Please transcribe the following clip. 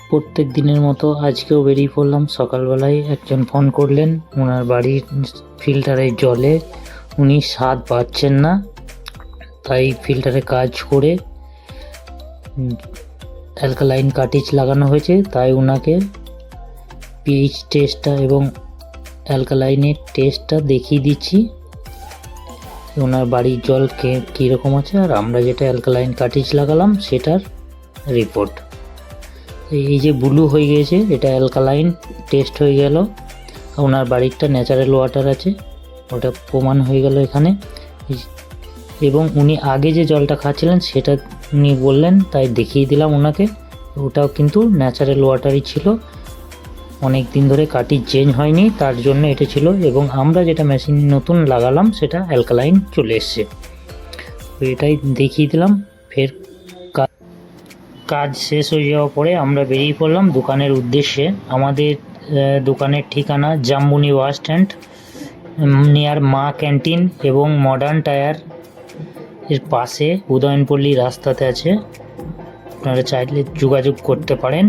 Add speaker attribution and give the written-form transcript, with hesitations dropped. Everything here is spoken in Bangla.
Speaker 1: প্রত্যেক দিনের মতো আজকেও বেরিয়ে পড়লাম। সকালবেলায় একজন ফোন করলেন, ওনার বাড়ির ফিল্টারের জলে উনি স্বাদ পাচ্ছেন না, তাই ফিল্টারে কাজ করে অ্যালকালাইন কার্ট্রিজ লাগানো হয়েছে। তাই ওনাকে পিএইচ টেস্টটা এবং অ্যালকালাইনের টেস্টটা দেখিয়ে দিচ্ছি, ওনার বাড়ির জল কীরকম আছে আর আমরা যেটা অ্যালকালাইন কার্ট্রিজ লাগালাম সেটার রিপোর্ট। এই যে ব্লু হয়ে গিয়েছে, এটা অ্যালকালাইন টেস্ট হয়ে গেল। ওনার বাড়িরটা ন্যাচারাল ওয়াটার আছে, ওটা প্রমাণ হয়ে গেল এখানে। এবং উনি আগে যে জলটা খাচ্ছিলেন সেটা উনি বললেন, তাই দেখিয়ে দিলাম ওনাকে। ওটাও কিন্তু ন্যাচারাল ওয়াটারই ছিল, অনেক দিন ধরে কার্ট্রিজ চেঞ্জ হয়নি, তার জন্য এটা ছিল। এবং আমরা যেটা মেশিন নতুন লাগালাম সেটা অ্যালকালাইন চলে এসছে, তো এটাই দেখিয়ে দিলাম। ফের কাজ শেষ হয়ে যাওয়ার পরে আমরা বেরিয়ে পড়লাম দোকানের উদ্দেশ্যে। আমাদের দোকানের ঠিকানা জামবনি বাস স্ট্যান্ড, নিয়ার মা ক্যান্টিন এবং মডার্ন টায়ার এর পাশে উদয়নপল্লী রাস্তাতে আছে। আপনারা চাইলে যোগাযোগ করতে পারেন।